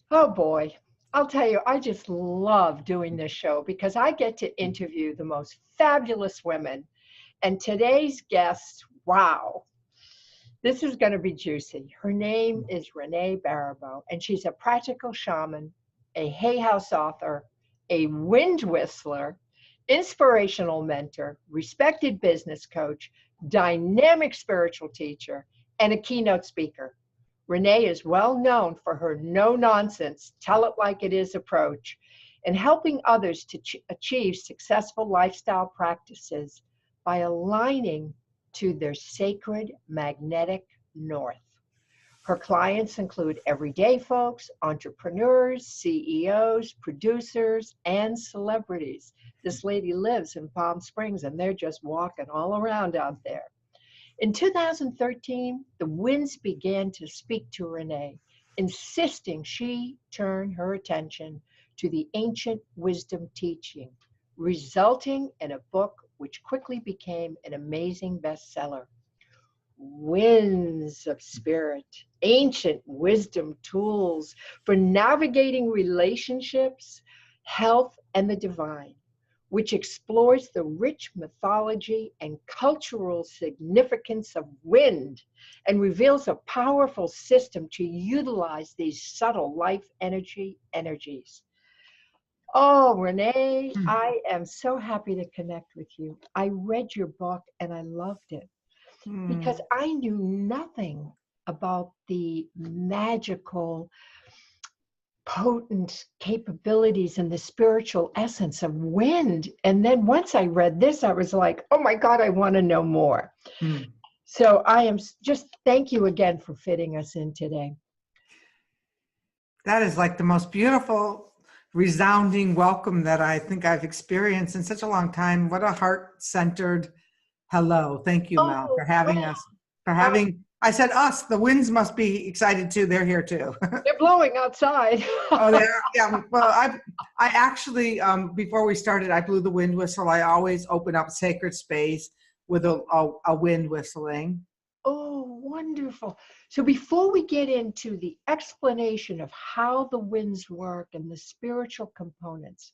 Oh boy, I'll tell you, I just love doing this show because I get to interview the most fabulous women. And today's guest, wow, this is going to be juicy. Her name is Renee Baribeau, and she's a practical shaman, a Hay House author, a wind whistler, inspirational mentor, respected business coach, dynamic spiritual teacher, and a keynote speaker. Renee is well known for her no nonsense, tell it like it is approach and helping others to achieve successful lifestyle practices by aligning to their sacred magnetic north. Her clients include everyday folks, entrepreneurs, CEOs, producers, and celebrities. This lady lives in Palm Springs and they're just walking all around out there. In 2013, the winds began to speak to Renee, insisting she turn her attention to the ancient wisdom teaching, resulting in a book which quickly became an amazing bestseller. Winds of Spirit, Ancient Wisdom Tools for Navigating Relationships, Health, and the Divine, which explores the rich mythology and cultural significance of wind and reveals a powerful system to utilize these subtle life energies. Oh, Renee, I am so happy to connect with you. I read your book and I loved it because I knew nothing about the magical, potent capabilities and the spiritual essence of wind. And then once I read this, I was like, oh my God, I want to know more. So I am just, thank you again for fitting us in today. That is like the most beautiful, resounding welcome that I think I've experienced in such a long time. What a heart-centered hello. Thank you, Mel, for having us. I said us, the winds must be excited too. They're here too. They're blowing outside. Oh, yeah. Well, I actually, before we started, I blew the wind whistle. I always open up sacred space with a wind whistling. Oh, wonderful. So before we get into the explanation of how the winds work and the spiritual components,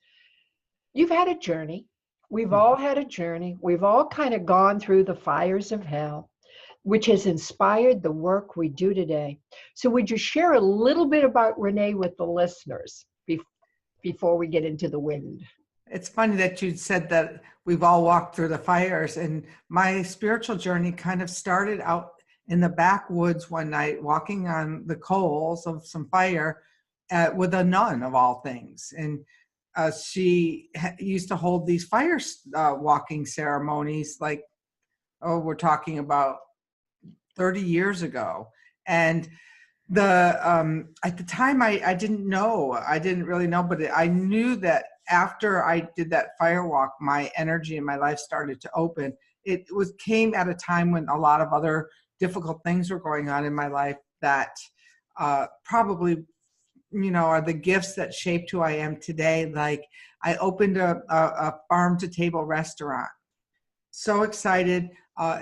you've had a journey. We've all had a journey. We've all kind of gone through the fires of hell, which has inspired the work we do today. So would you share a little bit about Renee with the listeners before we get into the wind? It's funny that you said that we've all walked through the fires, and my spiritual journey kind of started out in the backwoods one night, walking on the coals of some fire with a nun of all things. And she used to hold these fire walking ceremonies, like, we're talking about 30 years ago. And at the time I didn't really know, but I knew that after I did that fire walk, my energy and my life started to open. It came at a time when a lot of other difficult things were going on in my life that probably, are the gifts that shaped who I am today. Like, I opened a farm to table restaurant. So excited.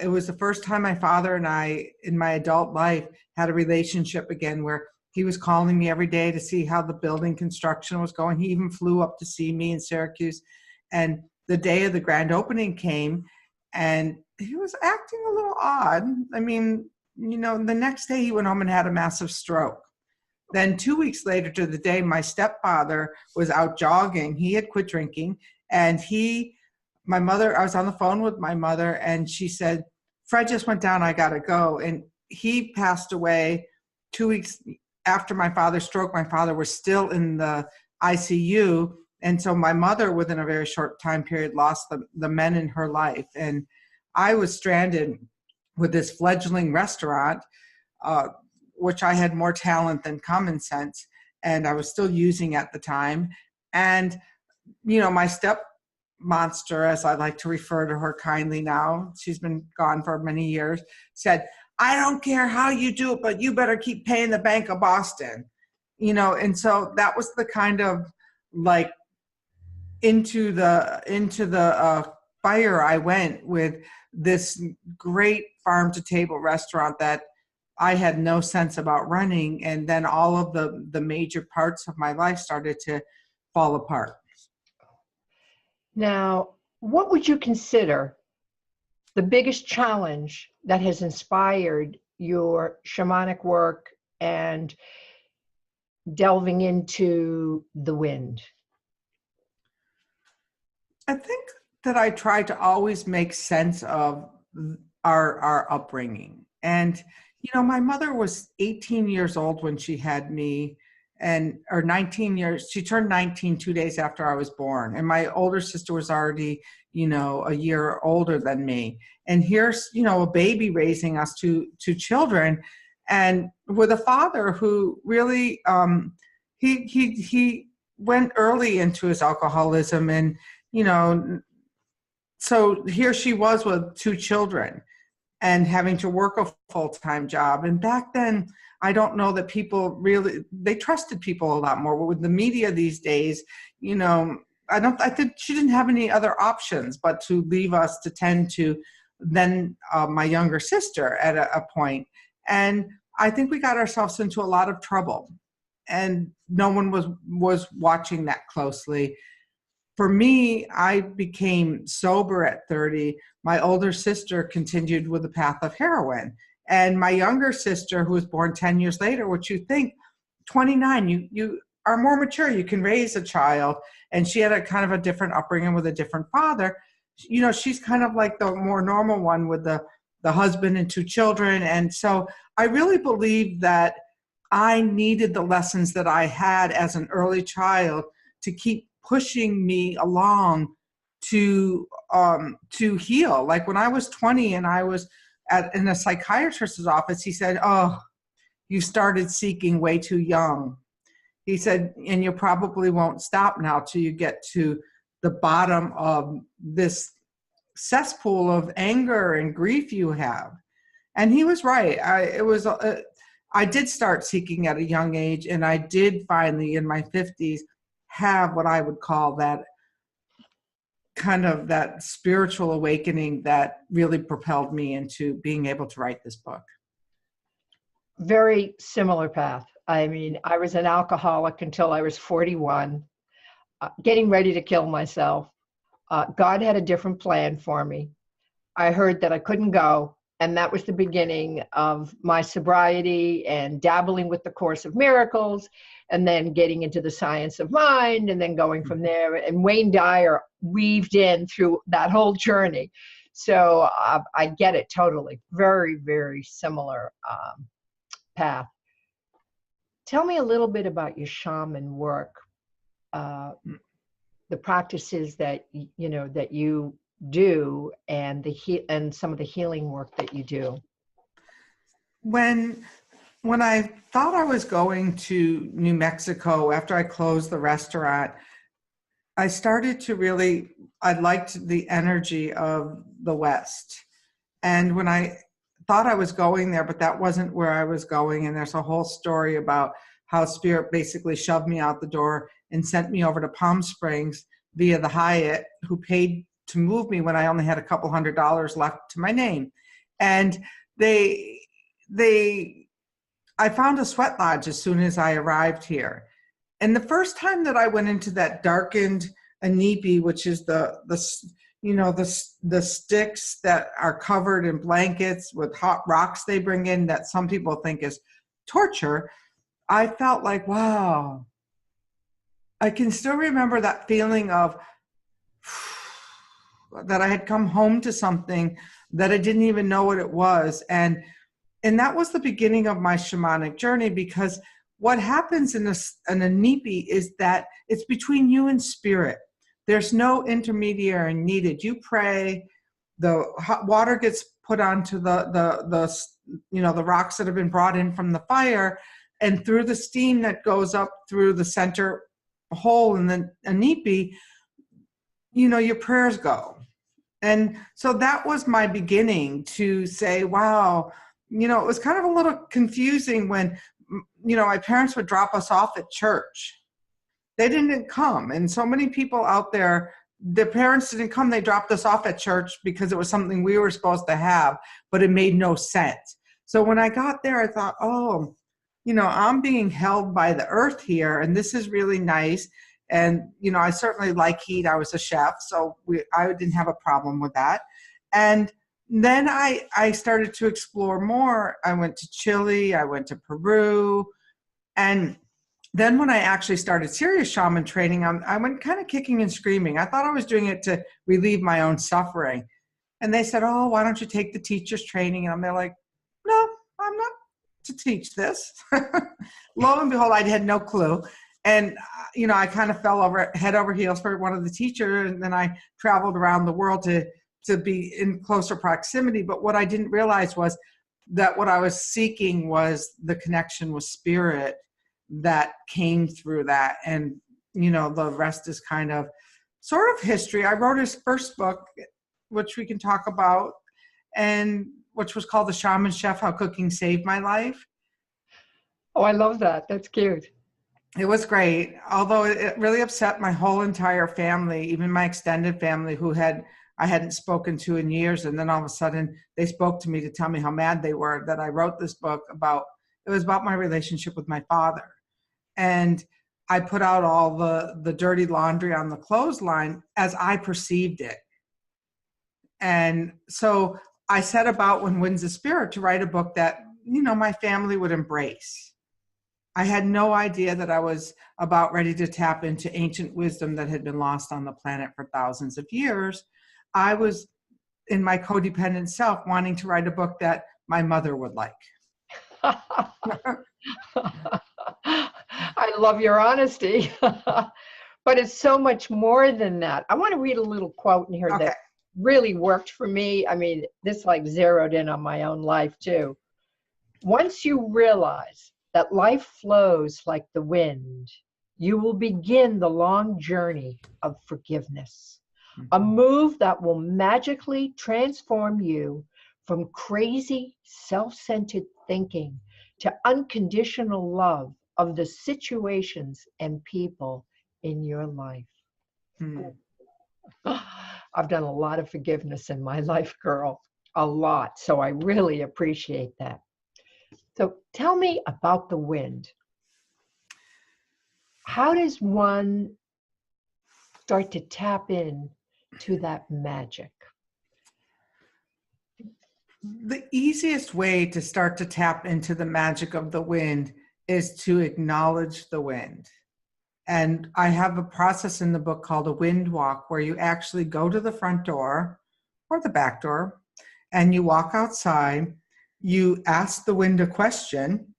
It was the first time my father and I, in my adult life, had a relationship again, where he was calling me every day to see how the building construction was going. He even flew up to see me in Syracuse. And the day of the grand opening came, and he was acting a little odd. I mean, the next day he went home and had a massive stroke. Then 2 weeks later to the day, my stepfather was out jogging. He had quit drinking, and I was on the phone with my mother, and she said, Fred just went down, I gotta go. And he passed away 2 weeks after my father's stroke. My father was still in the ICU. And so my mother, within a very short time period, lost the men in her life. And I was stranded with this fledgling restaurant, which I had more talent than common sense, and I was still using at the time. And, my step monster, as I like to refer to her kindly now, she's been gone for many years, said, I don't care how you do it, but you better keep paying the Bank of Boston, and so that was the kind of like into the fire I went with this great farm to table restaurant that I had no sense about running. And then all of the major parts of my life started to fall apart. Now, what would you consider the biggest challenge that has inspired your shamanic work and delving into the wind? I think that I try to always make sense of our upbringing. And, my mother was 18 years old when she had me, or 19 years. She turned 19 2 days after I was born. And my older sister was already, a year older than me. And here's, a baby raising us two children, and with a father who really, he went early into his alcoholism, and, so here she was with two children and having to work a full-time job. And back then, I don't know that people really, they trusted people a lot more. But with the media these days, I think she didn't have any other options but to leave us to tend to then my younger sister at a point. And I think we got ourselves into a lot of trouble, and no one was watching that closely. For me, I became sober at 30. My older sister continued with the path of heroin. And my younger sister, who was born 10 years later, which you think, 29, you are more mature, you can raise a child. And she had a kind of a different upbringing with a different father. She's kind of like the more normal one with the husband and two children. And so I really believe that I needed the lessons that I had as an early child to keep pushing me along to heal. Like when I was 20 and I was in a psychiatrist's office, he said, "Oh, you started seeking way too young." He said, "And you probably won't stop now till you get to the bottom of this cesspool of anger and grief you have." And he was right. I did start seeking at a young age, and I did finally in my 50s have what I would call that kind of that spiritual awakening that really propelled me into being able to write this book. Very similar path. I mean, I was an alcoholic until I was 41, getting ready to kill myself. God had a different plan for me. I heard that I couldn't go, and that was the beginning of my sobriety and dabbling with the Course of Miracles, and then getting into the science of mind, and then going from there. And Wayne Dyer weaved in through that whole journey. So I get it totally. Very, very similar path. Tell me a little bit about your shaman work, the practices that you do, and and some of the healing work that you do. When I thought I was going to New Mexico after I closed the restaurant, I started to I liked the energy of the West. And when I thought I was going there, but that wasn't where I was going. And there's a whole story about how Spirit basically shoved me out the door and sent me over to Palm Springs via the Hyatt, who paid to move me when I only had a couple $100 left to my name. And I found a sweat lodge as soon as I arrived here. And the first time that I went into that darkened inipi, which is the sticks that are covered in blankets with hot rocks they bring in that some people think is torture, I felt like, wow. I can still remember that feeling of that I had come home to something that I didn't even know what it was. And that was the beginning of my shamanic journey, because what happens in a nipi is that it's between you and Spirit. There's no intermediary needed. You pray, the hot water gets put onto the rocks that have been brought in from the fire, and through the steam that goes up through the center hole in the nipi, your prayers go. And so that was my beginning to say, wow, it was kind of a little confusing when, my parents would drop us off at church. They didn't come. And so many people out there, their parents didn't come. They dropped us off at church because it was something we were supposed to have, but it made no sense. So when I got there, I thought, oh, I'm being held by the earth here, and this is really nice. And, I certainly like heat. I was a chef, so I didn't have a problem with that. And then I started to explore more. I went to Chile, I went to Peru. And then when I actually started serious shaman training, I went kind of kicking and screaming. I thought I was doing it to relieve my own suffering. And they said, oh, why don't you take the teacher's training? And I'm like, no, I'm not to teach this. Lo and behold, I had no clue. And, I kind of fell head over heels for one of the teachers. And then I traveled around the world to be in closer proximity. But what I didn't realize was that what I was seeking was the connection with spirit that came through that. And, the rest is kind of sort of history. I wrote his first book, which we can talk about, and which was called The Shaman Chef, How Cooking Saved My Life. Oh, I love that. That's cute. It was great, although it really upset my whole entire family, even my extended family I hadn't spoken to in years. And then all of a sudden they spoke to me to tell me how mad they were that I wrote this book it was about my relationship with my father. And I put out all the dirty laundry on the clothesline as I perceived it. And so I set about, when Wind's a Spirit, to write a book that, my family would embrace. I had no idea that I was about ready to tap into ancient wisdom that had been lost on the planet for thousands of years. I was, in my codependent self, wanting to write a book that my mother would like. I love your honesty. But it's so much more than that. I want to read a little quote in here that really worked for me. I mean, this zeroed in on my own life too. Once you realize that life flows like the wind, you will begin the long journey of forgiveness, a move that will magically transform you from crazy, self-centered thinking to unconditional love of the situations and people in your life. I've done a lot of forgiveness in my life, girl, a lot. So I really appreciate that. So tell me about the wind. How does one start to tap in to that magic? The easiest way to start to tap into the magic of the wind is to acknowledge the wind. And I have a process in the book called a Windwalk, where you actually go to the front door or the back door and you walk outside. You ask the wind a question.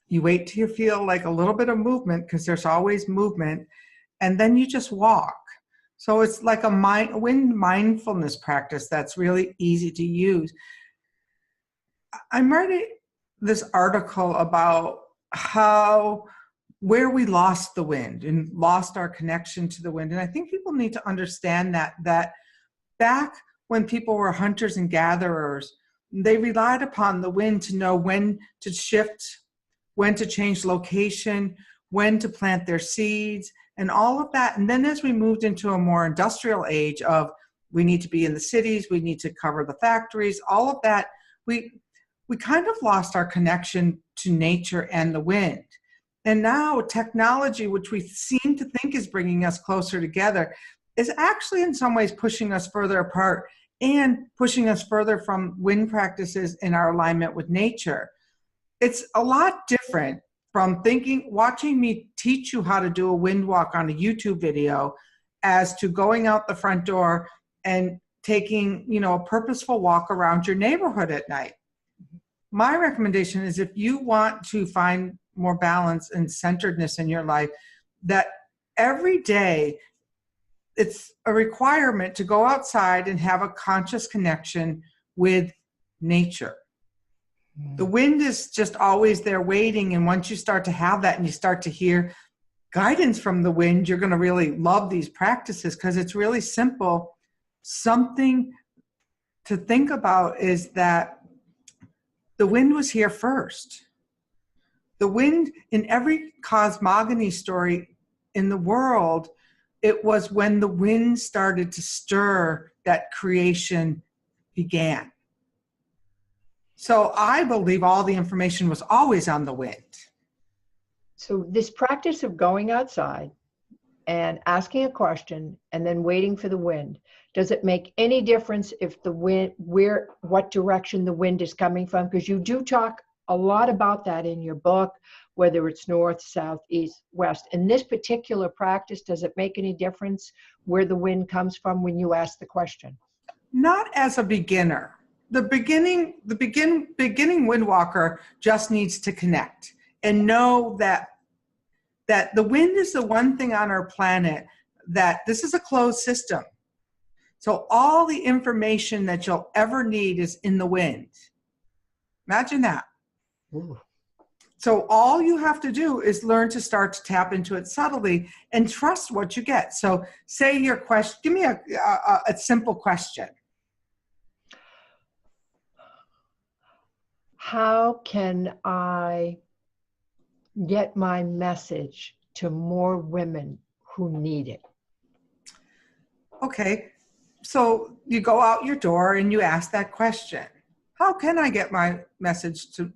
You wait till you feel like a little bit of movement, because there's always movement, and then you just walk. So it's like a wind mindfulness practice that's really easy to use. I'm writing this article about where we lost the wind and lost our connection to the wind. And I think people need to understand that back when people were hunters and gatherers, they relied upon the wind to know when to shift, when to change location, when to plant their seeds, and all of that. And then as we moved into a more industrial age of, we need to be in the cities, we need to cover the factories, all of that, we kind of lost our connection to nature and the wind. And now technology, which we seem to think is bringing us closer together, is actually in some ways pushing us further apart and pushing us further from wind practices in our alignment with nature. It's a lot different from watching me teach you how to do a wind walk on a YouTube video, as to going out the front door and taking, a purposeful walk around your neighborhood at night. My recommendation is, if you want to find more balance and centeredness in your life, that every day it's a requirement to go outside and have a conscious connection with nature. The wind is just always there waiting. And once you start to have that and you start to hear guidance from the wind, you're going to really love these practices, because it's really simple. Something to think about is that the wind was here first. The wind, in every cosmogony story in the world, it was when the wind started to stir that creation began. So I believe all the information was always on the wind. So this practice of going outside and asking a question and then waiting for the wind, does it make any difference if the wind, what direction the wind is coming from? Because you do talk a lot about that in your book, whether it's north, south, east, west. In this particular practice, does it make any difference where the wind comes from when you ask the question? Not as a beginner. The beginning windwalker just needs to connect and know that the wind is the one thing on our planet that this is a closed system. So all the information that you'll ever need is in the wind. Imagine that. Ooh. So all you have to do is learn to start to tap into it subtly and trust what you get. So say your question, give me a simple question. How can I get my message to more women who need it? Okay, so you go out your door and you ask that question. How can I get my message to?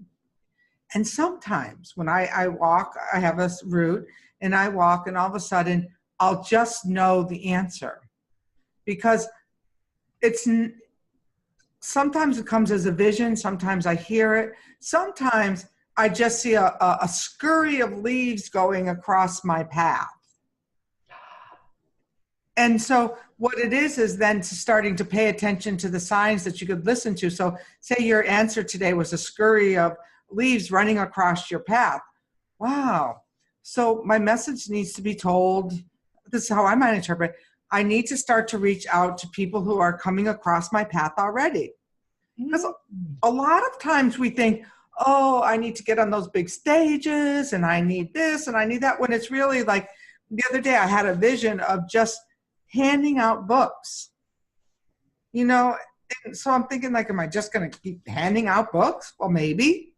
And sometimes when I walk, I have a route and I walk and all of a sudden I'll just know the answer, because sometimes it comes as a vision, sometimes I hear it, sometimes I just see a scurry of leaves going across my path. And so what it is then starting to pay attention to the signs that you could listen to. So say your answer today was a scurry of leaves running across your path. Wow. So my message needs to be told, this is how I might interpret, I need to start to reach out to people who are coming across my path already. Because a lot of times we think, oh, I need to get on those big stages and I need this and I need that, when it's really like the other day I had a vision of just handing out books, you know, and so I'm thinking like, am I just going to keep handing out books? Well, maybe,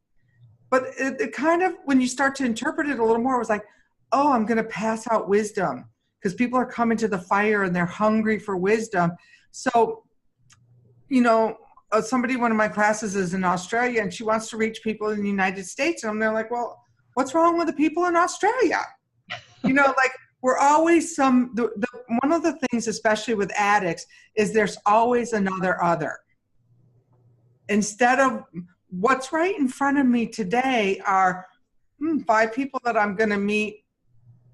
but it kind of, when you start to interpret it a little more, it was like, oh, I'm going to pass out wisdom because people are coming to the fire and they're hungry for wisdom. So, you know, one of my classes is in Australia and she wants to reach people in the United States. And they're like, well, what's wrong with the people in Australia? You know, like we're always one of the things, especially with addicts, is there's always another other. Instead of what's right in front of me today are 5 people that I'm going to meet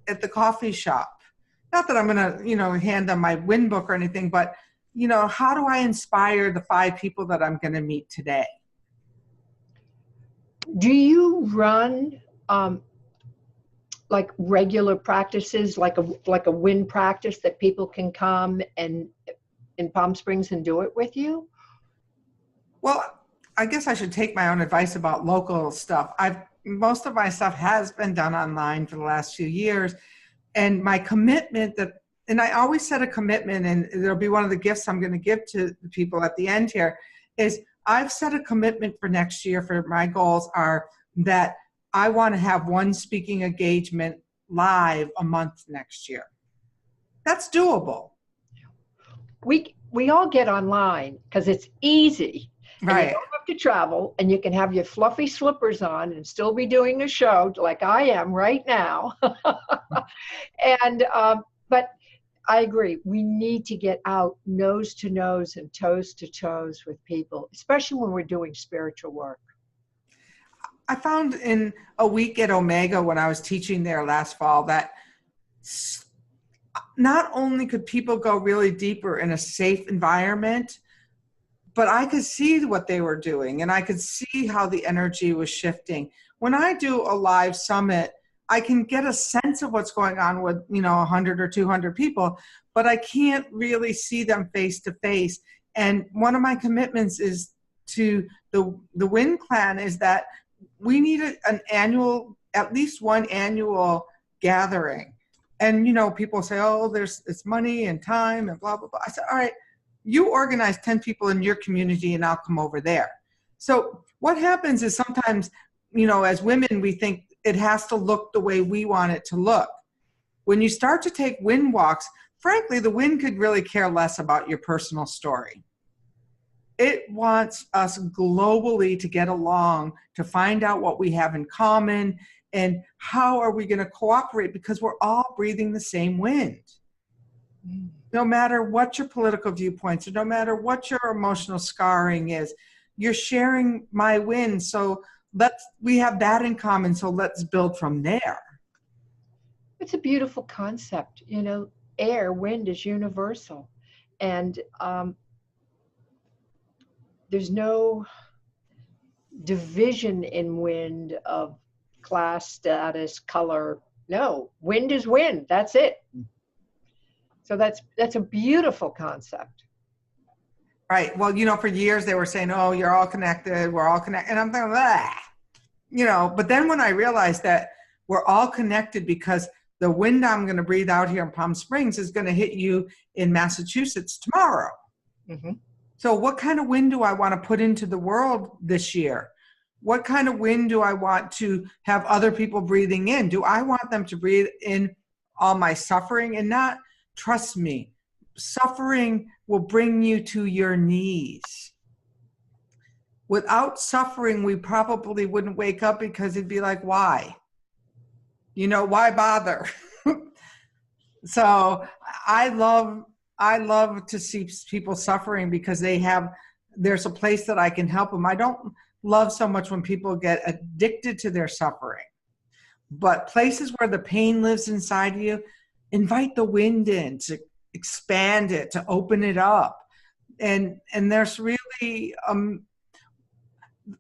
at the coffee shop. Not that I'm going to, you know, hand them my win book or anything, but you know, how do I inspire the 5 people that I'm going to meet today? Do you run like regular practices, like a win practice that people can come and in Palm Springs and do it with you? Well, I guess I should take my own advice about local stuff. Most of my stuff has been done online for the last few years, and my commitment and I always set a commitment, and it'll be one of the gifts I'm going to give to the people at the end here, is I've set a commitment for next year. For my goals are that I want to have 1 speaking engagement live a month next year. That's doable. We all get online because it's easy. Right. And you don't have to travel, and you can have your fluffy slippers on and still be doing a show like I am right now. And but I agree. We need to get out nose to nose and toes to toes with people, especially when we're doing spiritual work. I found in a week at Omega when I was teaching there last fall that not only could people go really deeper in a safe environment, but I could see what they were doing and I could see how the energy was shifting. When I do a live summit, I can get a sense of what's going on with, 100 or 200 people, but I can't really see them face to face. And one of my commitments is to the Win Clan is that we need at least one annual gathering. And, people say, oh, it's money and time and blah, blah, blah. I said, all right, you organize 10 people in your community and I'll come over there. So what happens is sometimes, as women, we think it has to look the way we want it to look. When you start to take wind walks, frankly, the wind could really care less about your personal story. It wants us globally to get along, to find out what we have in common, and how are we going to cooperate, because we're all breathing the same wind. No matter what your political viewpoints, or no matter what your emotional scarring is, you're sharing my wind. So we have that in common. So let's build from there. It's a beautiful concept. You know, air, wind is universal. And there's no division in wind of class, status, color. No, wind is wind. That's it. So that's a beautiful concept. Right. Well, you know, for years they were saying, oh, you're all connected. We're all connected. And I'm thinking, ah, you know, but then when I realized that we're all connected, because the wind I'm going to breathe out here in Palm Springs is going to hit you in Massachusetts tomorrow. Mm-hmm. So what kind of wind do I want to put into the world this year? What kind of wind do I want to have other people breathing in? Do I want them to breathe in all my suffering and not? Trust me, suffering will bring you to your knees. Without suffering, we probably wouldn't wake up, because it'd be like, why? You know, why bother? So I love to see people suffering, because there's a place that I can help them. I don't love so much when people get addicted to their suffering, but places where the pain lives inside you, invite the wind in to expand it, to open it up. And there's really,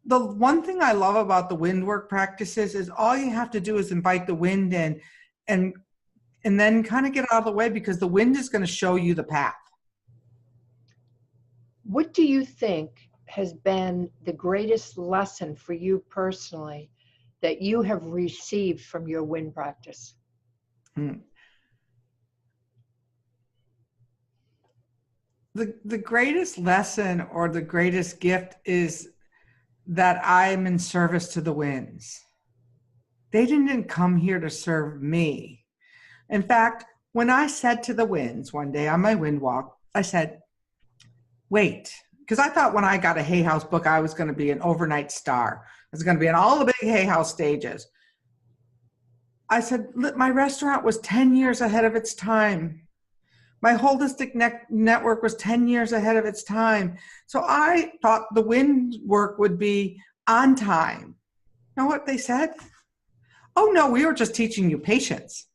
the one thing I love about the wind work practices is all you have to do is invite the wind in, and then kind of get out of the way, because the wind is going to show you the path. What do you think has been the greatest lesson for you personally that you have received from your wind practice? The greatest lesson, or the greatest gift, is that I'm in service to the winds. They didn't come here to serve me. In fact, when I said to the winds one day on my Windwalk, I said, wait, because I thought when I got a Hay House book, I was going to be an overnight star. I was going to be in all the big Hay House stages. I said, my restaurant was 10 years ahead of its time. My holistic network was 10 years ahead of its time. So I thought the wind work would be on time. You know what they said? Oh, no, we were just teaching you patience.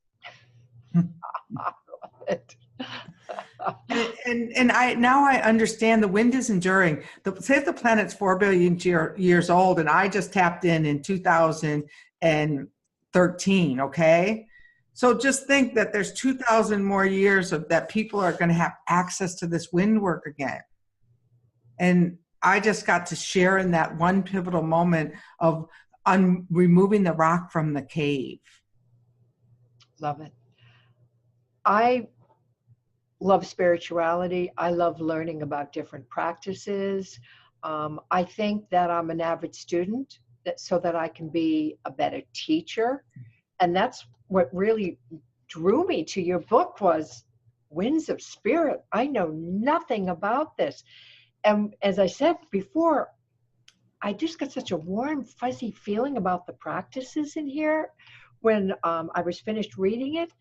And now I understand the wind is enduring. Say if the planet's 4 billion years old, and I just tapped in 2013, okay? So just think that there's 2,000 more years of that people are going to have access to this wind work again. And I just got to share in that one pivotal moment of removing the rock from the cave. Love it. I love spirituality. I love learning about different practices. I think that I'm an avid student, so that I can be a better teacher. And that's what really drew me to your book, was Winds of Spirit. I know nothing about this. And as I said before, I just got such a warm, fuzzy feeling about the practices in here when I was finished reading it.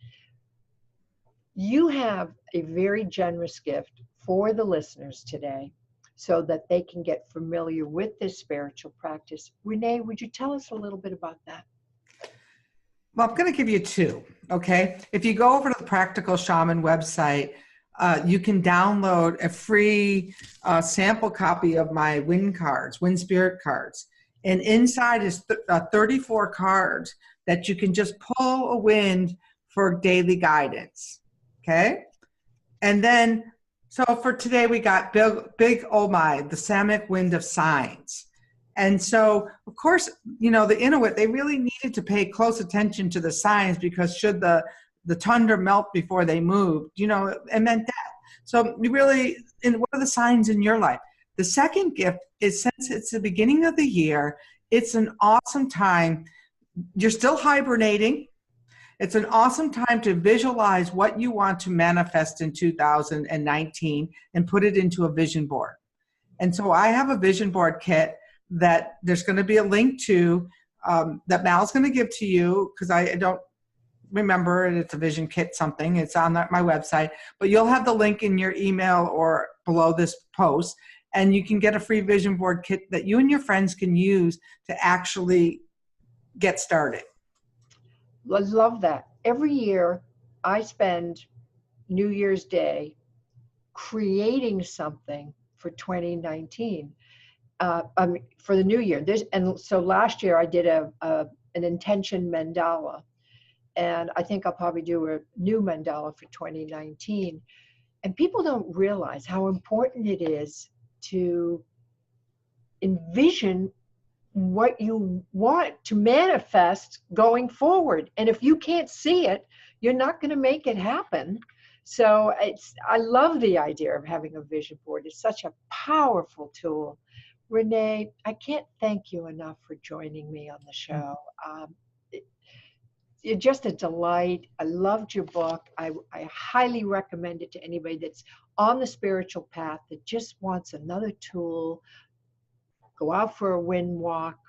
You have a very generous gift for the listeners today so that they can get familiar with this spiritual practice. Renee, would you tell us a little bit about that? Well, I'm going to give you two, okay? If you go over to the Practical Shaman website, you can download a free sample copy of my wind spirit cards. And inside is 34 cards that you can just pull a wind for daily guidance, okay? And then, so for today, we got Big Oh My, the Samic Wind of Signs. And so, of course, you know, the Inuit, they really needed to pay close attention to the signs, because should the tundra melt before they moved, you know, it meant that. So you really, what are the signs in your life? The second gift is, since it's the beginning of the year, it's an awesome time. You're still hibernating. It's an awesome time to visualize what you want to manifest in 2019 and put it into a vision board. And so I have a vision board kit that there's going to be a link to that Mal's going to give to you, because I don't remember it. It's a vision kit something. It's on my website, but you'll have the link in your email or below this post, and you can get a free vision board kit that you and your friends can use to actually get started. I love that. Every year I spend New Year's Day creating something for 2019. For the new year. And so last year I did an intention mandala, and I think I'll probably do a new mandala for 2019. And people don't realize how important it is to envision what you want to manifest going forward. And if you can't see it, you're not going to make it happen. So I love the idea of having a vision board. It's such a powerful tool. Renee, I can't thank you enough for joining me on the show. You're just a delight. I loved your book. I highly recommend it to anybody that's on the spiritual path that just wants another tool. Go out for a wind walk,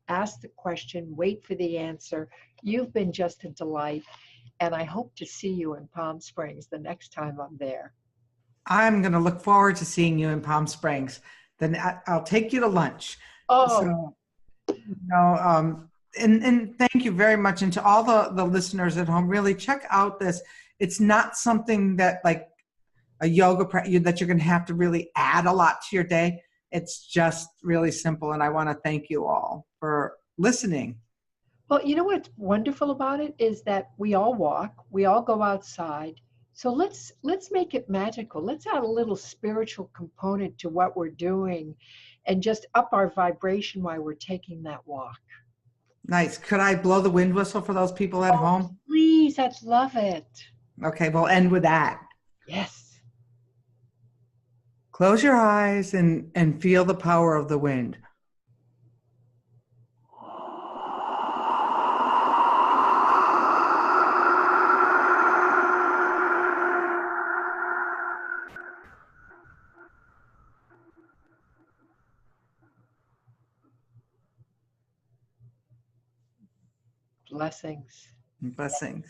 ask the question, wait for the answer. You've been just a delight, and I hope to see you in Palm Springs the next time I'm there. I'm going to look forward to seeing you in Palm Springs. Then I'll take you to lunch. Oh, So, and thank you very much. And to all the listeners at home, really check out this. It's not something that like a yoga that you're going to have to really add a lot to your day. It's just really simple. And I want to thank you all for listening. well, you know what's wonderful about it is that we all walk, we all go outside. So let's make it magical. Let's add a little spiritual component to what we're doing and just up our vibration while we're taking that walk. Nice. Could I blow the wind whistle for those people at home? Please, I'd love it. Okay, we'll end with that. Yes. Close your eyes and feel the power of the wind. Blessings. Blessings.